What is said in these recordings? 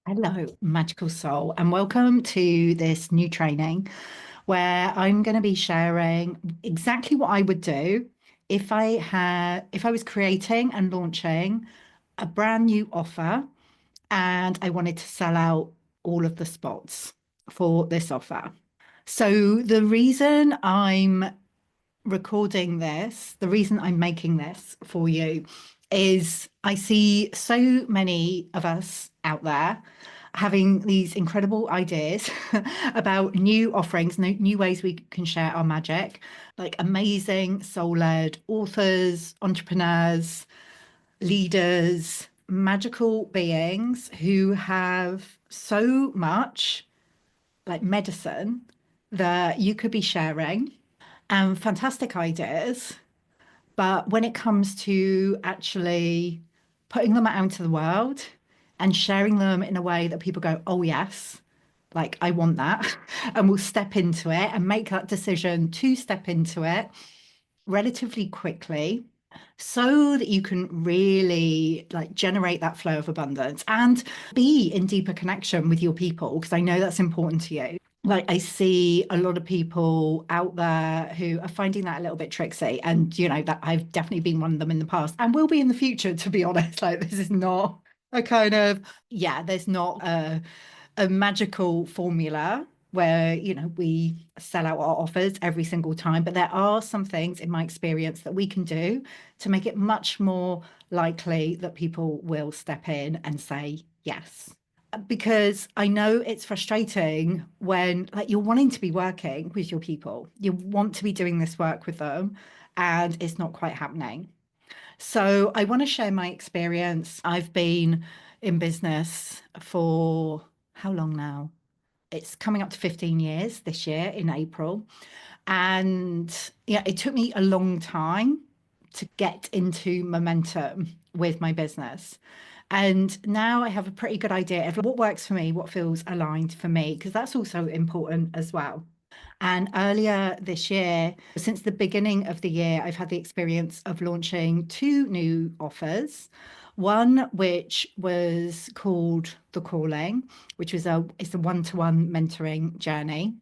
Hello, magical soul, and welcome to this new training where I'm going to be sharing exactly what I would do if I was creating and launching a brand new offer and I wanted to sell out all of the spots for this offer. So the reason I'm recording this, the reason I'm making this for you is I see so many of us out there having these incredible ideas about new offerings, new ways we can share our magic, like amazing soul-led authors, entrepreneurs, leaders, magical beings who have so much like medicine that you could be sharing and fantastic ideas. But when it comes to actually putting them out into the world and sharing them in a way that people go, oh, yes, like I want that, and will step into it and make that decision to step into it relatively quickly so that you can really like generate that flow of abundance and be in deeper connection with your people, because I know that's important to you. Like I see a lot of people out there who are finding that a little bit tricksy. And you know that I've definitely been one of them in the past and will be in the future, to be honest. Like this is not a kind of, yeah, there's not a magical formula where, you know, we sell out our offers every single time, but there are some things in my experience that we can do to make it much more likely that people will step in and say yes. Because I know it's frustrating when like you're wanting to be working with your people, you want to be doing this work with them, and it's not quite happening. So I want to share my experience. I've been in business for how long now? It's coming up to 15 years this year in April. And yeah, it took me a long time to get into momentum with my business. And now I have a pretty good idea of what works for me, what feels aligned for me, because that's also important as well. And earlier this year, since the beginning of the year, I've had the experience of launching two new offers. One which was called The Calling, which was it's a one-to-one mentoring journey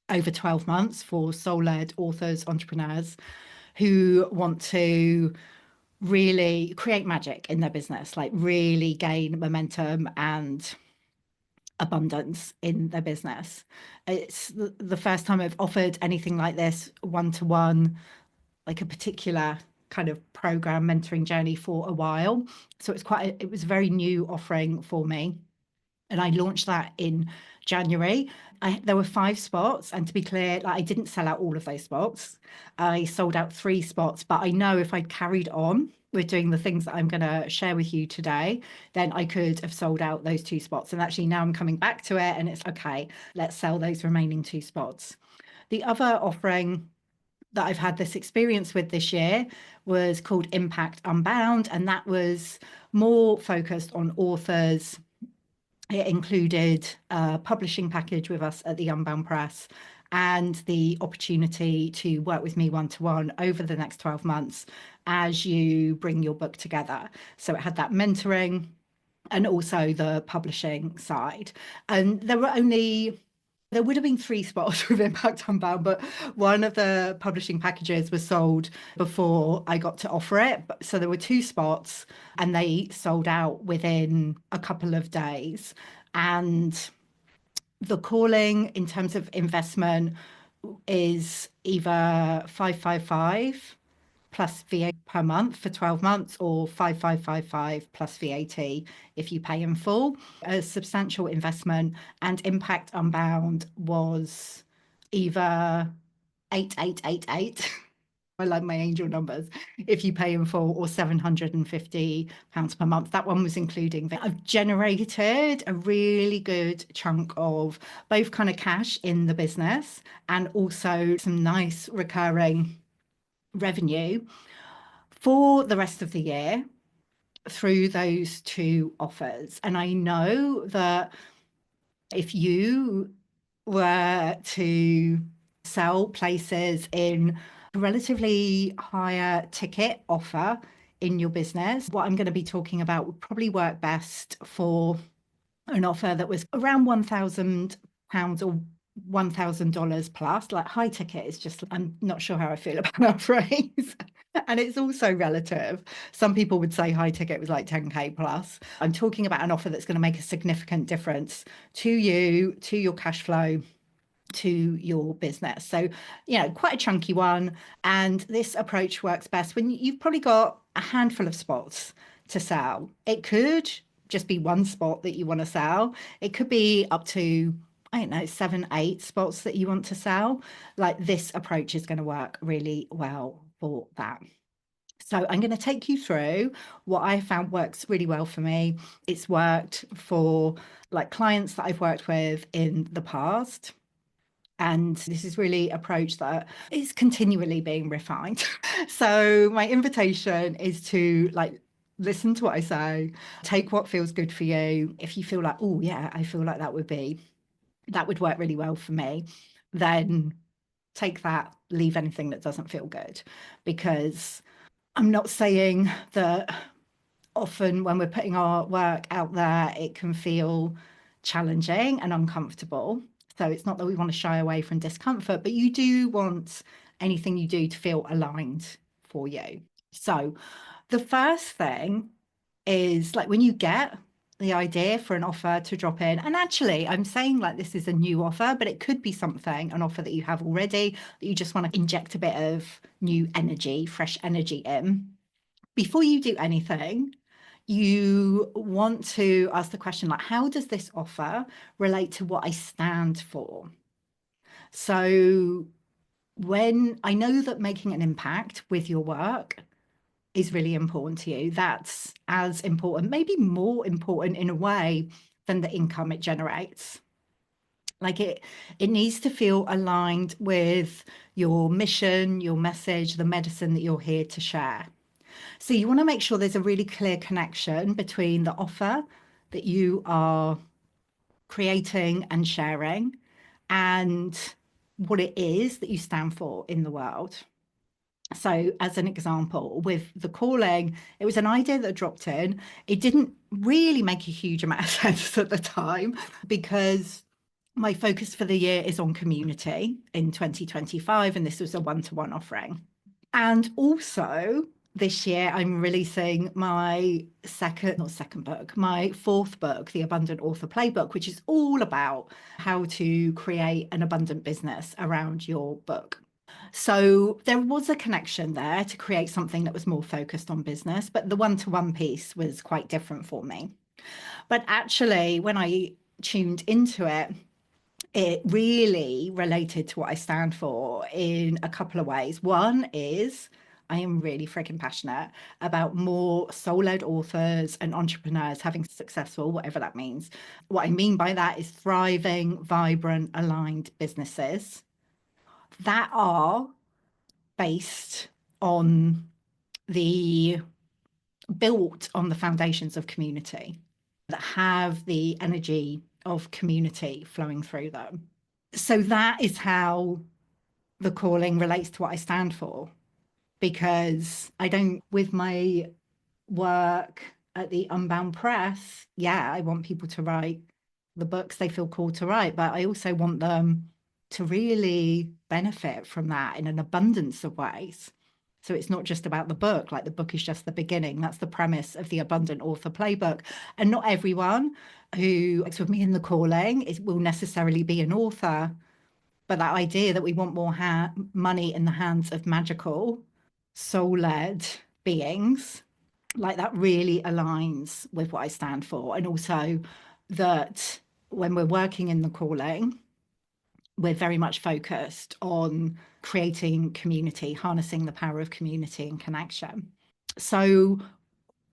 over 12 months for soul-led authors, entrepreneurs who want to really create magic in their business, like really gain momentum and abundance in their business. It's the first time I've offered anything like this one to one, like a particular kind of program mentoring journey for a while. So it was a very new offering for me. And I launched that in January. There were 5 spots, and to be clear, like I didn't sell out all of those spots. I sold out 3 spots, but I know if I'd carried on with doing the things that I'm going to share with you today, then I could have sold out those 2 spots. And actually, now I'm coming back to it, and it's okay, let's sell those remaining 2 spots. The other offering that I've had this experience with this year was called Impact Unbound, and that was more focused on authors. It included a publishing package with us at the Unbound Press and the opportunity to work with me one to one over the next 12 months as you bring your book together. So it had that mentoring and also the publishing side. And there would have been 3 spots with Impact Unbound, but one of the publishing packages was sold before I got to offer it. So there were 2 spots and they sold out within a couple of days. And the calling in terms of investment is either 555 plus VAT per month for 12 months or 5555 plus VAT if you pay in full. A substantial investment, and Impact Unbound was either 8888. I like my angel numbers. If you pay in full, or £750 per month. That one was including that. I've generated a really good chunk of both kind of cash in the business and also some nice recurring revenue for the rest of the year through those 2 offers. And I know that if you were to sell places in a relatively higher ticket offer in your business, what I'm going to be talking about would probably work best for an offer that was around £1,000 or $1,000 plus. Like high ticket is just, I'm not sure how I feel about that phrase. And it's also relative. Some people would say high ticket was like 10K plus. I'm talking about an offer that's going to make a significant difference to you, to your cash flow, to your business. So, quite a chunky one. And this approach works best when you've probably got a handful of spots to sell. It could just be one spot that you want to sell, it could be up to, I don't know, seven, eight spots that you want to sell. Like this approach is going to work really well for that. So I'm going to take you through what I found works really well for me. It's worked for like clients that I've worked with in the past. And this is really approach that is continually being refined. So my invitation is to like listen to what I say, take what feels good for you. If you feel like, oh yeah, I feel like that would work really well for me, then take that, leave anything that doesn't feel good. Because I'm not saying that often when we're putting our work out there, it can feel challenging and uncomfortable. So it's not that we want to shy away from discomfort, but you do want anything you do to feel aligned for you. So the first thing is like when you get the idea for an offer to drop in, and actually, I'm saying like this is a new offer, but it could be something, an offer that you have already that you just want to inject a bit of new energy, fresh energy in. Before you do anything, you want to ask the question like, how does this offer relate to what I stand for? So, when I know that making an impact with your work is really important to you, that's as important, maybe more important in a way than the income it generates. Like it needs to feel aligned with your mission, your message, the medicine that you're here to share. So you want to make sure there's a really clear connection between the offer that you are creating and sharing and what it is that you stand for in the world. So, as an example, with the calling, it was an idea that dropped in. It didn't really make a huge amount of sense at the time because my focus for the year is on community in 2025, and this was a one-to-one offering. And also, this year, I'm releasing my not second book, my fourth book, The Abundant Author Playbook, which is all about how to create an abundant business around your book. So there was a connection there to create something that was more focused on business, but the one-to-one piece was quite different for me. But actually, when I tuned into it, it really related to what I stand for in a couple of ways. One is I am really freaking passionate about more soul-led authors and entrepreneurs having successful, whatever that means. What I mean by that is thriving, vibrant, aligned businesses that are based on the built on the foundations of community, that have the energy of community flowing through them. So that is how the calling relates to what I stand for. Because I don't, with my work at the Unbound Press, yeah, I want people to write the books they feel called to write, but I also want them to really benefit from that in an abundance of ways. So it's not just about the book, like the book is just the beginning. That's the premise of the Abundant Author Playbook. And not everyone who works with me in the calling will necessarily be an author, but that idea that we want more money in the hands of magical, soul-led beings, like that really aligns with what I stand for. And also that when we're working in the calling, we're very much focused on creating community, harnessing the power of community and connection. So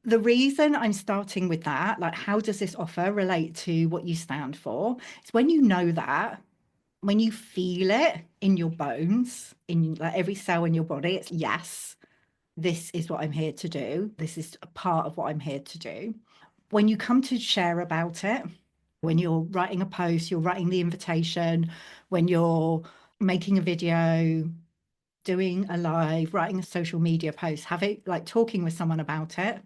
the reason I'm starting with that, like how does this offer relate to what you stand for? It's when you know that, when you feel it in your bones, in like every cell in your body, it's yes, this is what I'm here to do. This is a part of what I'm here to do. When you come to share about it, when you're writing a post, you're writing the invitation, when you're making a video, doing a live, writing a social media post, have it like talking with someone about it,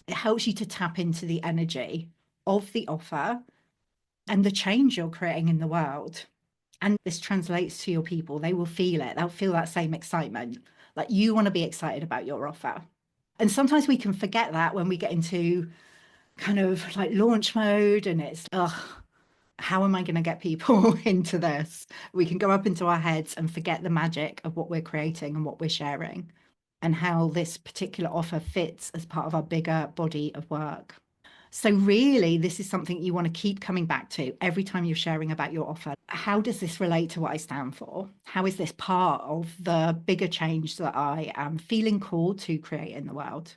it helps you to tap into the energy of the offer and the change you're creating in the world. And this translates to your people. They will feel it. They'll feel that same excitement. Like you want to be excited about your offer. And sometimes we can forget that when we get into kind of like launch mode and it's, how am I going to get people into this? We can go up into our heads and forget the magic of what we're creating and what we're sharing and how this particular offer fits as part of our bigger body of work. So, really, this is something you want to keep coming back to every time you're sharing about your offer. How does this relate to what I stand for? How is this part of the bigger change that I am feeling called to create in the world?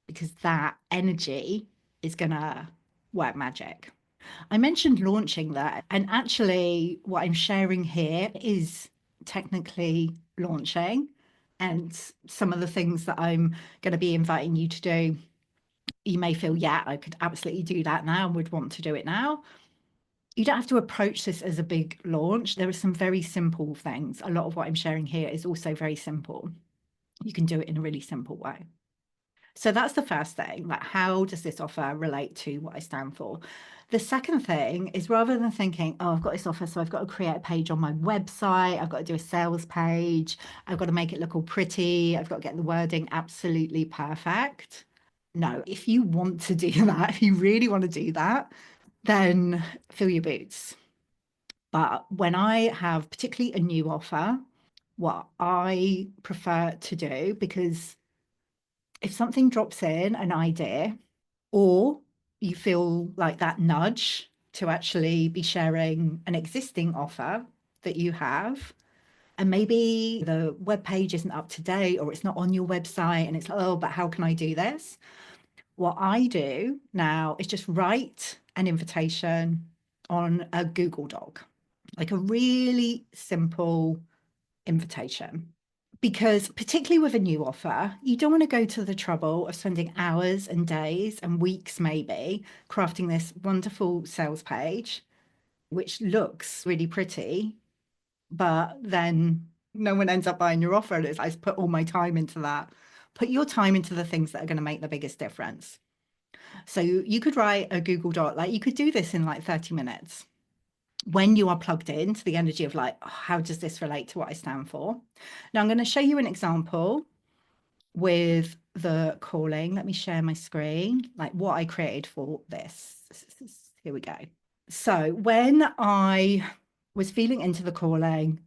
Because that energy is going to work magic. I mentioned launching that, and actually, what I'm sharing here is technically launching. And some of the things that I'm going to be inviting you to do, you may feel, yeah, I could absolutely do that now and would want to do it now. You don't have to approach this as a big launch. There are some very simple things. A lot of what I'm sharing here is also very simple. You can do it in a really simple way. So that's the first thing, like how does this offer relate to what I stand for? The second thing is rather than thinking, oh, I've got this offer, so I've got to create a page on my website, I've got to do a sales page, I've got to make it look all pretty, I've got to get the wording absolutely perfect. No, if you want to do that, if you really want to do that, then fill your boots. But when I have particularly a new offer, what I prefer to do, because if something drops in, an idea, or you feel like that nudge to actually be sharing an existing offer that you have, and maybe the web page isn't up to date or it's not on your website, and it's like, oh, but how can I do this? What I do now is just write an invitation on a Google Doc, like a really simple invitation. Because, particularly with a new offer, you don't want to go to the trouble of spending hours and days and weeks, maybe, crafting this wonderful sales page, which looks really pretty, but then no one ends up buying your offer. And it's, I put all my time into that. Put your time into the things that are going to make the biggest difference. So you could write a Google Doc, like you could do this in like 30 minutes when you are plugged into the energy of like, oh, how does this relate to what I stand for? Now I'm going to show you an example with the calling. Let me share my screen, like what I created for this. Here we go. So when I was feeling into the calling,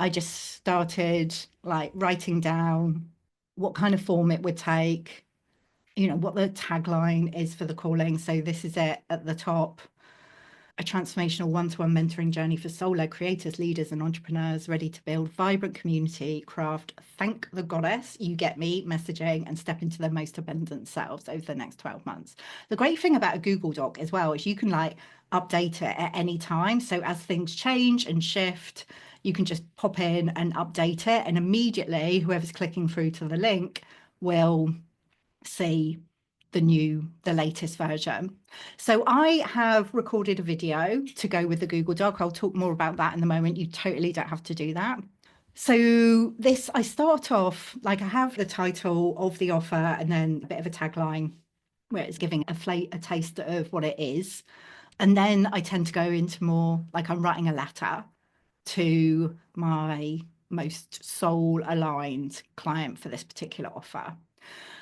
I just started like writing down what kind of form it would take, what the tagline is for the calling. So this is it at the top: a transformational one-to-one mentoring journey for solo creators, leaders, and entrepreneurs ready to build vibrant community, craft, thank the goddess, you get me, messaging, and step into their most abundant selves over the next 12 months. The great thing about a Google Doc as well is you can like update it at any time. So as things change and shift, you can just pop in and update it, and immediately whoever's clicking through to the link will see the latest version. So I have recorded a video to go with the Google Doc. I'll talk more about that in a moment. You totally don't have to do that. So this, I start off like I have the title of the offer and then a bit of a tagline where it's giving a taste of what it is. And then I tend to go into more like I'm writing a letter to my most soul aligned client for this particular offer.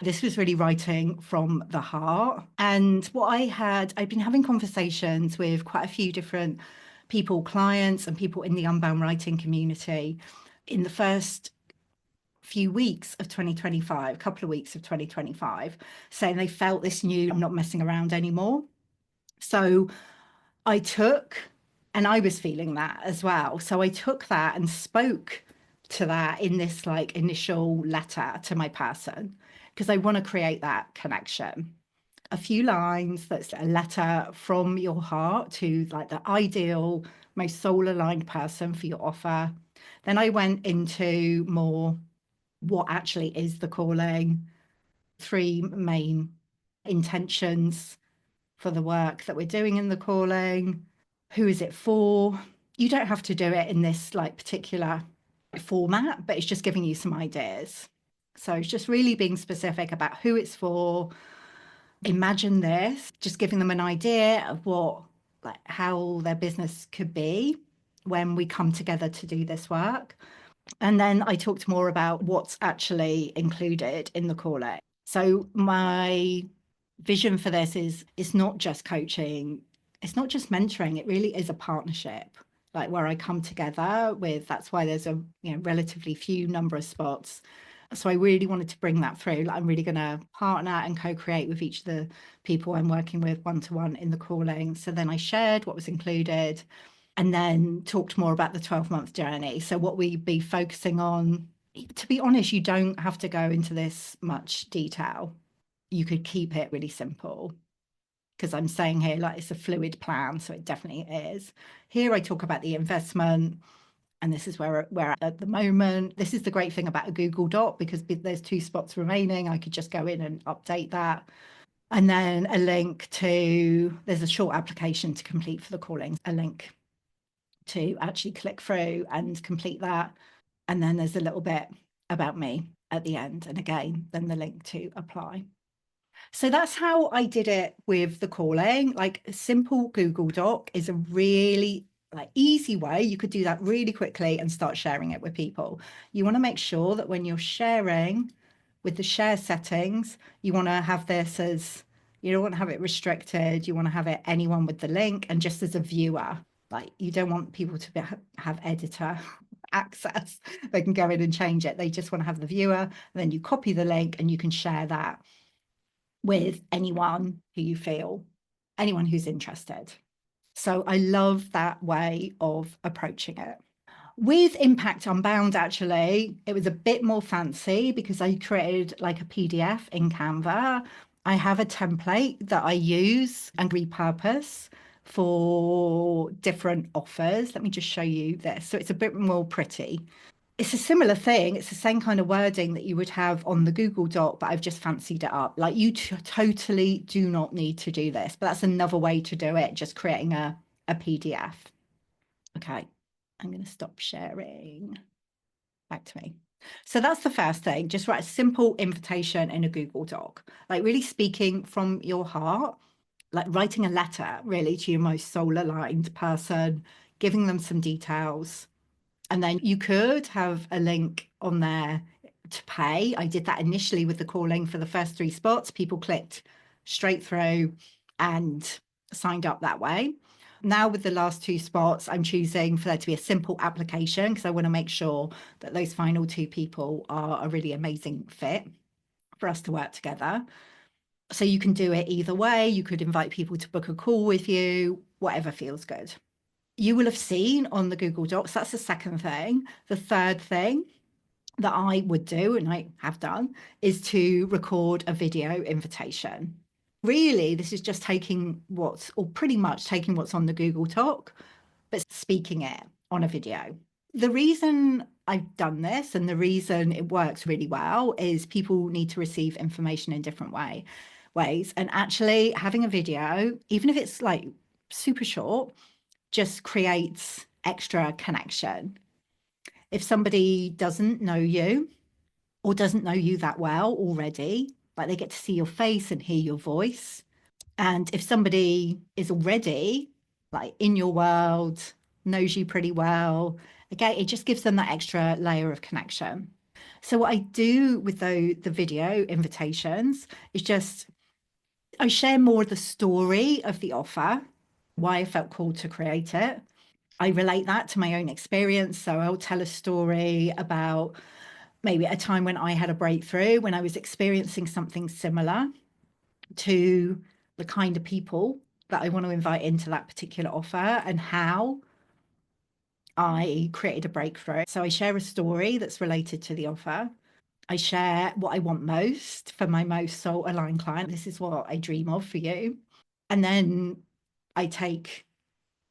This was really writing from the heart. And what I'd been having conversations with quite a few different people, clients, and people in the unbound writing community in the first few weeks of 2025, couple of weeks of 2025, saying they felt this new, I'm not messing around anymore. So I took, and I was feeling that as well. So I took that and spoke to that in this like initial letter to my person, because I want to create that connection. A few lines that's a letter from your heart to like the ideal, most soul aligned person for your offer. Then I went into more what actually is the calling, three main intentions for the work that we're doing in the calling. Who is it for? You don't have to do it in this like particular format, but it's just giving you some ideas. So it's just really being specific about who it's for, imagine this, just giving them an idea of what, like, how their business could be when we come together to do this work. And then I talked more about what's actually included in the calling. So my vision for this is it's not just coaching, it's not just mentoring, it really is a partnership. Like where I come together with, that's why there's a relatively few number of spots. So I really wanted to bring that through. Like I'm really going to partner and co-create with each of the people I'm working with one to one in the calling. So then I shared what was included and then talked more about the 12-month journey. So what we'd be focusing on, to be honest, you don't have to go into this much detail. You could keep it really simple because I'm saying here like it's a fluid plan, so it definitely is. Here I talk about the investment, and this is where we're at the moment. This is the great thing about a Google Doc because there's 2 spots remaining. I could just go in and update that. And then a link to, there's a short application to complete for the calling, a link to actually click through and complete that. And then there's a little bit about me at the end. And again, then the link to apply. So that's how I did it with the calling. Like a simple Google Doc is a really like easy way. You could do that really quickly and start sharing it with people. You want to make sure that when you're sharing with the share settings, you want to have this as, you don't want to have it restricted. You want to have it anyone with the link and just as a viewer. Like you don't want people to have editor access. They can go in and change it. They just want to have the viewer. And then you copy the link and you can share that with anyone who you feel, anyone who's interested. So I love that way of approaching it. With Impact Unbound, actually, it was a bit more fancy because I created like a PDF in Canva. I have a template that I use and repurpose for different offers. Let me just show you this. So it's a bit more pretty. It's a similar thing. It's the same kind of wording that you would have on the Google Doc, but I've just fancied it up. Like you totally do not need to do this, but that's another way to do it, just creating a PDF. Okay, I'm going to stop sharing. Back to me. So that's the first thing. Just write a simple invitation in a Google Doc, like really speaking from your heart, like writing a letter really to your most soul aligned person, giving them some details. And then you could have a link on there to pay. I did that initially with the calling for the first 3 spots. People clicked straight through and signed up that way. Now, with the last 2 spots, I'm choosing for there to be a simple application because I want to make sure that those final 2 people are a really amazing fit for us to work together. So you can do it either way. You could invite people to book a call with you, whatever feels good. You will have seen on the Google Docs, that's the second thing. The third thing that I would do, and I have done, is to record a video invitation. Really, this is just taking what's, or pretty much taking what's on the Google Doc, but speaking it on a video. The reason I've done this and the reason it works really well is people need to receive information in different ways. And actually having a video, even if it's like super short, just creates extra connection. If somebody doesn't know you or doesn't know you that well already, like they get to see your face and hear your voice. And if somebody is already like in your world, knows you pretty well, again, it just gives them that extra layer of connection. So what I do with the video invitations is just I share more of the story of the offer, why I felt called to create it. I relate that to my own experience. So I'll tell a story about maybe a time when I had a breakthrough, when I was experiencing something similar to the kind of people that I want to invite into that particular offer and how I created a breakthrough. So I share a story that's related to the offer. I share what I want most for my most soul aligned client. This is what I dream of for you. And then I take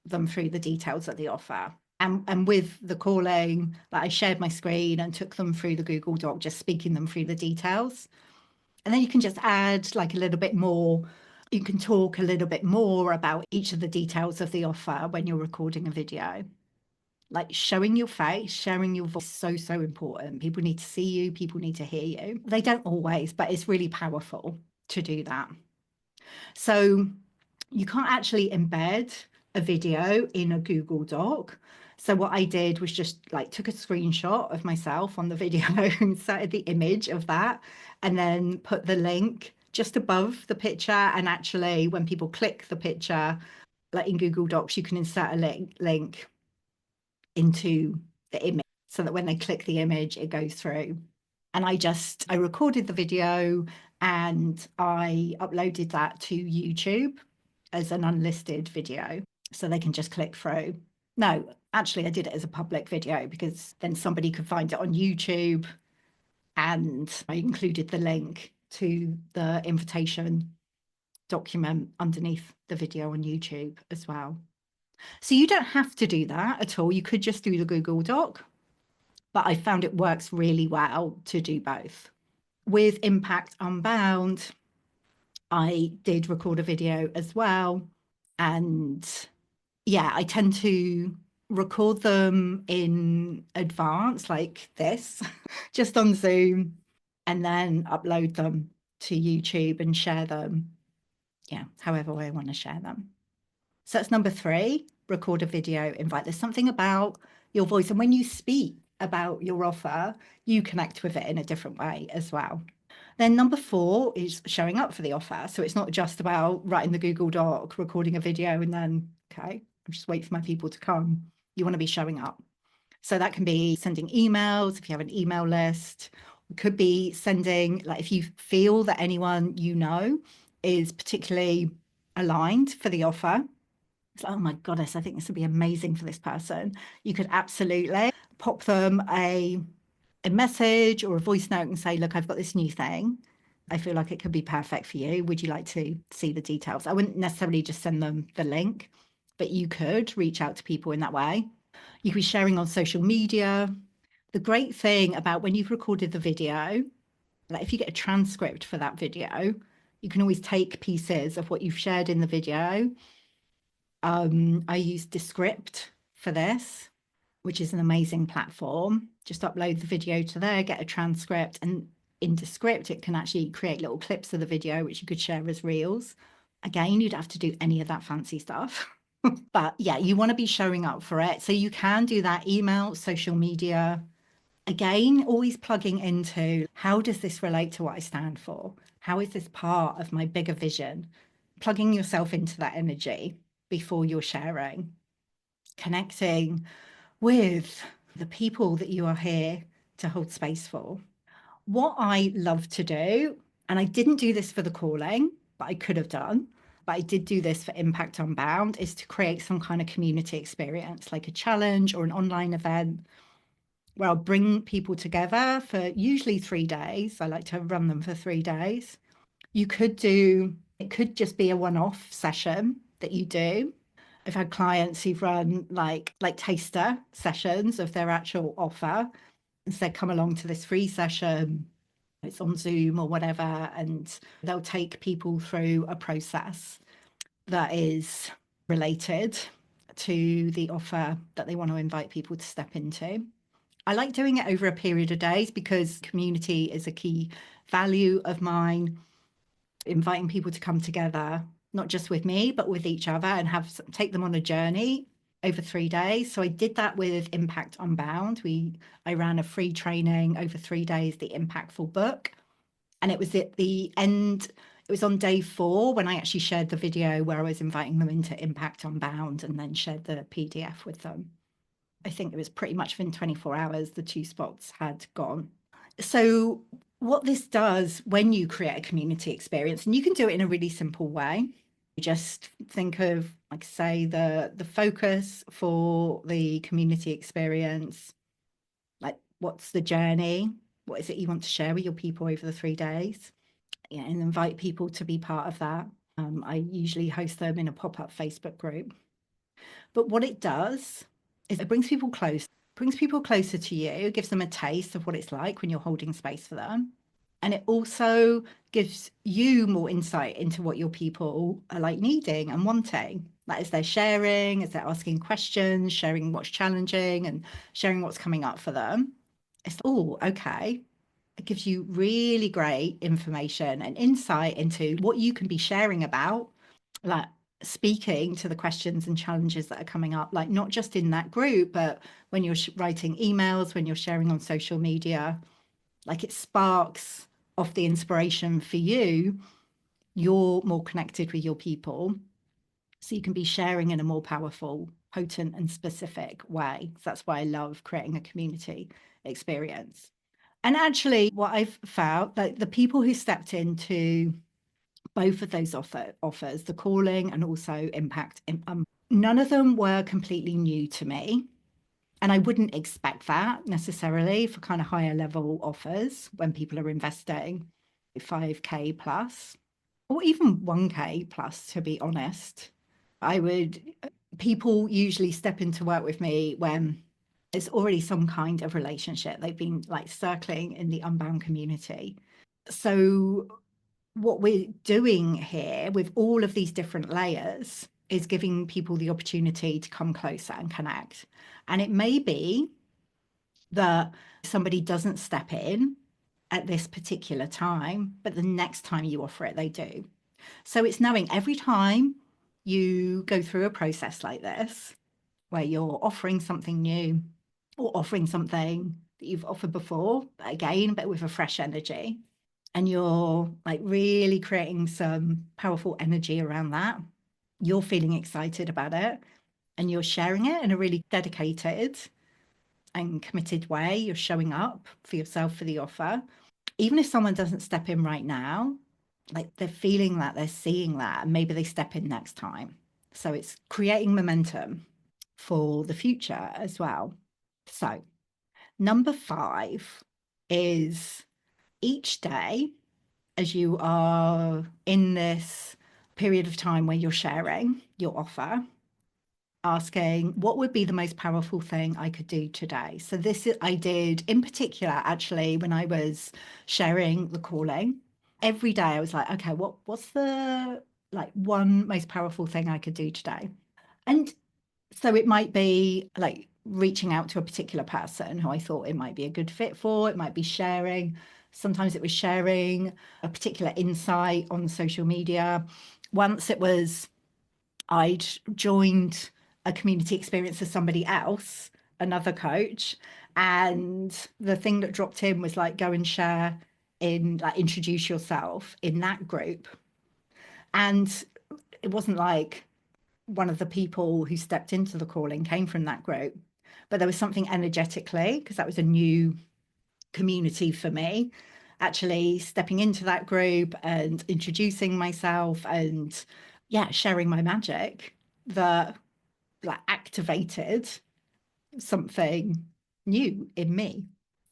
them through the details of the offer. And with the calling, like I shared my screen and took them through the Google Doc, just speaking them through the details. And then you can just add like a little bit more. You can talk a little bit more about each of the details of the offer when you're recording a video. Like showing your face, sharing your voice, so, so important. People need to see you, people need to hear you. They don't always, but it's really powerful to do that. So you can't actually embed a video in a Google Doc. So what I did was just like took a screenshot of myself on the video, inserted the image of that, and then put the link just above the picture. And actually, when people click the picture, like in Google Docs, you can insert a link into the image so that when they click the image, it goes through. And I recorded the video and I uploaded that to YouTube as an unlisted video so they can just click through. No, actually, I did it as a public video because then somebody could find it on YouTube, and I included the link to the invitation document underneath the video on YouTube as well. So you don't have to do that at all. You could just do the Google Doc, but I found it works really well to do both. With Impact Unbound, I did record a video as well. And yeah, I tend to record them in advance, like this, just on Zoom, and then upload them to YouTube and share them, yeah, however I want to share them. So that's number three, record a video invite. There's something about your voice. And when you speak about your offer, you connect with it in a different way as well. Then number four is showing up for the offer. So it's not just about writing the Google Doc, recording a video, and then, okay, I'm just wait for my people to come. You want to be showing up. So that can be sending emails if you have an email list. It could be sending, like if you feel that anyone you know is particularly aligned for the offer. It's like, oh my goodness, I think this would be amazing for this person. You could absolutely pop them a message or a voice note and say, look, I've got this new thing. I feel like it could be perfect for you. Would you like to see the details? I wouldn't necessarily just send them the link, but you could reach out to people in that way. You could be sharing on social media. The great thing about when you've recorded the video, like if you get a transcript for that video, you can always take pieces of what you've shared in the video. I use Descript for this, which is an amazing platform. Just upload the video to there, get a transcript, and in Descript, it can actually create little clips of the video, which you could share as reels. Again, you'd have to do any of that fancy stuff. But yeah, you want to be showing up for it. So you can do that email, social media. Again, always plugging into how does this relate to what I stand for? How is this part of my bigger vision? Plugging yourself into that energy before you're sharing, connecting with the people that you are here to hold space for. What I love to do, and I didn't do this for the calling, but I could have done, but I did do this for Impact Unbound, is to create some kind of community experience, like a challenge or an online event where I'll bring people together for usually 3 days. I like to run them for 3 days. You could do, it could just be a one-off session that you do. I've had clients who've run like taster sessions of their actual offer and said, come along to this free session. It's on Zoom or whatever, and they'll take people through a process that is related to the offer that they want to invite people to step into. I like doing it over a period of days because community is a key value of mine, inviting people to come together, not just with me, but with each other and take them on a journey over 3 days. So I did that with Impact Unbound. I ran a free training over 3 days, the Impactful Book. And it was at the end, it was on day 4 when I actually shared the video where I was inviting them into Impact Unbound and then shared the PDF with them. I think it was pretty much within 24 hours, the 2 spots had gone. So what this does when you create a community experience, and you can do it in a really simple way, you just think of, like, say, the focus for the community experience, like what's the journey? What is it you want to share with your people over the 3 days? Yeah, and invite people to be part of that. I usually host them in a pop-up Facebook group. But what it does is it brings people closer to you, gives them a taste of what it's like when you're holding space for them. And it also gives you more insight into what your people are like needing and wanting. Like as they're sharing, as they're asking questions, sharing what's challenging and sharing what's coming up for them. It's, oh, okay. It gives you really great information and insight into what you can be sharing about, like speaking to the questions and challenges that are coming up, like not just in that group, but when you're writing emails, when you're sharing on social media, like it sparks off the inspiration for you. You're more connected with your people. So you can be sharing in a more powerful, potent, and specific way. So that's why I love creating a community experience. And actually, what I've found, like the people who stepped into both of those offers, the calling and also impact, none of them were completely new to me. And I wouldn't expect that necessarily for kind of higher level offers when people are investing 5K plus or even 1K plus, to be honest. I would, people usually step into work with me when there's already some kind of relationship. They've been like circling in the Unbound community. So, what we're doing here with all of these different layers is giving people the opportunity to come closer and connect. And it may be that somebody doesn't step in at this particular time, but the next time you offer it, they do. So it's knowing every time you go through a process like this, where you're offering something new or offering something that you've offered before, but again, but with a fresh energy, and you're like really creating some powerful energy around that, you're feeling excited about it and you're sharing it in a really dedicated and committed way. You're showing up for yourself for the offer. Even if someone doesn't step in right now, like they're feeling that, they're seeing that, and maybe they step in next time. So it's creating momentum for the future as well. So, number 5 is each day as you are in this period of time where you're sharing your offer, asking what would be the most powerful thing I could do today. So this is, I did in particular actually when I was sharing the calling. Every day I was like, okay, what's the like one most powerful thing I could do today? And so it might be like reaching out to a particular person who I thought it might be a good fit for. It might be sharing. Sometimes it was sharing a particular insight on social media. Once it was I'd joined a community experience with somebody else, another coach, and the thing that dropped in was like go and share in like introduce yourself in that group. And it wasn't like one of the people who stepped into the calling came from that group, but there was something energetically, because that was a new community for me, actually stepping into that group and introducing myself and yeah, sharing my magic that like activated something new in me.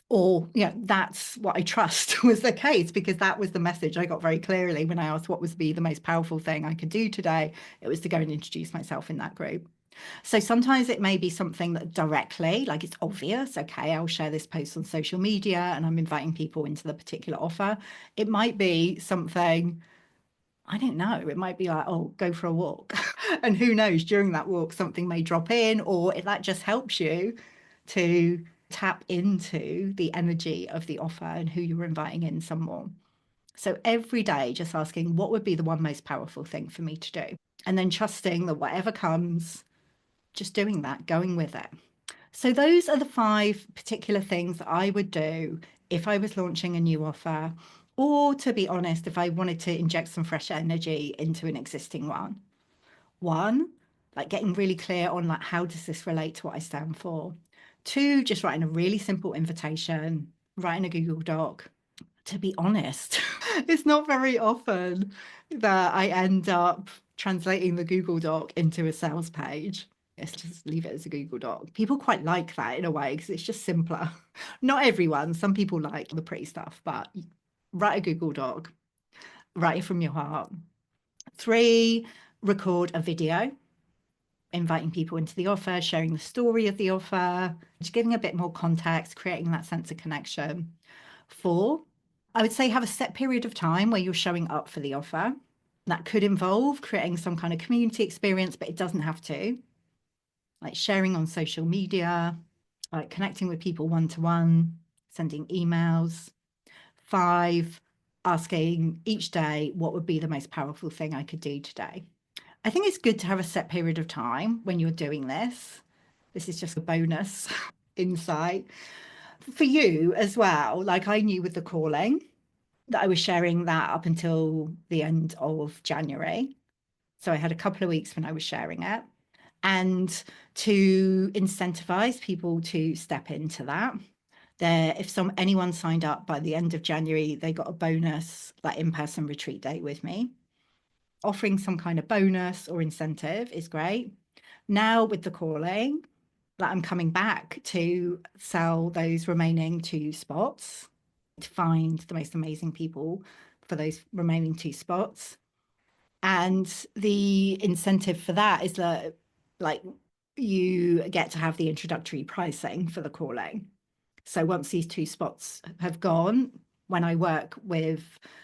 Or, yeah, that's what I trust was the case because that was the message I got very clearly when I asked what was be the most powerful thing I could do today. It was to go and introduce myself in that group. So sometimes it may be something that directly, like it's obvious, okay, I'll share this post on social media and I'm inviting people into the particular offer. It might be something, I don't know, it might be like, oh, go for a walk. And who knows, during that walk, something may drop in, or if that just helps you to tap into the energy of the offer and who you're inviting in some more. So every day, just asking what would be the one most powerful thing for me to do? And then trusting that whatever comes, just doing that, going with it. So those are the 5 particular things that I would do if I was launching a new offer, or to be honest, if I wanted to inject some fresh energy into an existing one. One, like getting really clear on like how does this relate to what I stand for. 2, just writing a really simple invitation, writing a Google Doc. To be honest, it's not very often that I end up translating the Google Doc into a sales page. Let's just leave it as a Google Doc. People quite like that in a way because it's just simpler. Not everyone, some people like the pretty stuff, but write a Google Doc, write it from your heart. 3, record a video inviting people into the offer, sharing the story of the offer, just giving a bit more context, creating that sense of connection. 4, I would say have a set period of time where you're showing up for the offer. That could involve creating some kind of community experience, but it doesn't have to. Like sharing on social media, like connecting with people one to one, sending emails. 5, asking each day what would be the most powerful thing I could do today. I think it's good to have a set period of time when you're doing this. This is just a bonus insight for you as well. Like I knew with the calling that I was sharing that up until the end of January. So I had a couple of weeks when I was sharing it. And to incentivize people to step into that, there, if anyone signed up by the end of January, they got a bonus, like in-person retreat day with me. Offering some kind of bonus or incentive is great. Now with the calling, that I'm coming back to sell those remaining 2 spots, to find the most amazing people for those remaining 2 spots. And the incentive for that is that, like, you get to have the introductory pricing for the calling. So once these 2 spots have gone, when I work with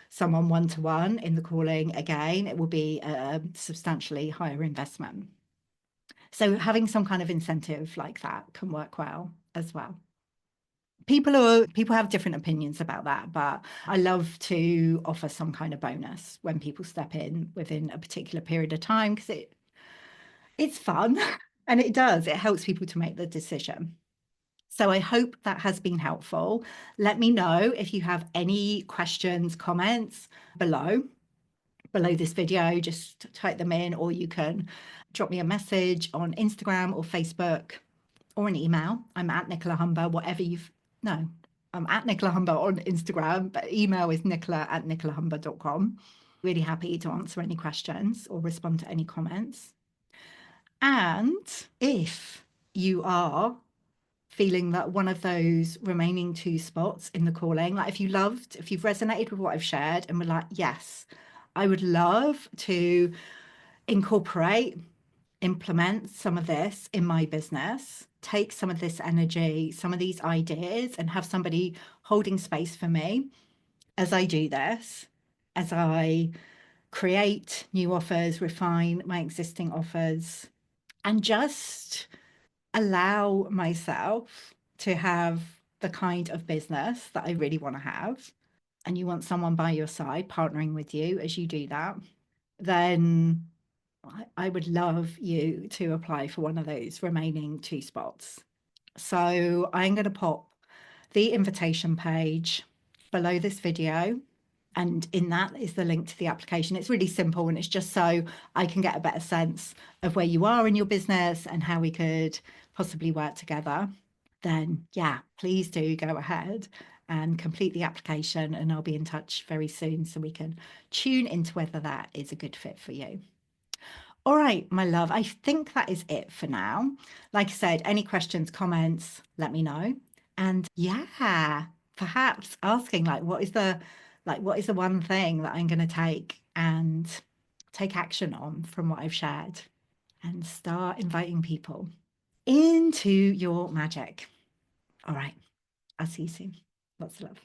someone one to one in the calling again, it will be a substantially higher investment. So having some kind of incentive like that can work well as well. People have different opinions about that, but I love to offer some kind of bonus when people step in within a particular period of time because it's fun and it helps people to make the decision. So I hope that has been helpful. Let me know if you have any questions, comments below this video. Just type them in, or you can drop me a message on Instagram or Facebook or an email. I'm at Nicola Humber, whatever you've, no, I'm at Nicola Humber on Instagram, but email is nicola@nicolahumber.com. Really happy to answer any questions or respond to any comments. And if you are feeling that one of those remaining 2 spots in the calling, like if you've resonated with what I've shared and were like, yes, I would love to incorporate, implement some of this in my business, take some of this energy, some of these ideas, and have somebody holding space for me as I do this, as I create new offers, refine my existing offers, and just allow myself to have the kind of business that I really want to have, and you want someone by your side partnering with you as you do that, then I would love you to apply for one of those remaining 2 spots. So I'm going to pop the invitation page below this video. And in that is the link to the application. It's really simple and it's just so I can get a better sense of where you are in your business and how we could possibly work together. Then, yeah, please do go ahead and complete the application, and I'll be in touch very soon so we can tune into whether that is a good fit for you. All right, my love, I think that is it for now. Like I said, any questions, comments, let me know. And yeah, perhaps asking what is the one thing that I'm going to take action on from what I've shared, and start inviting people into your magic. All right, I'll see you soon. Lots of love.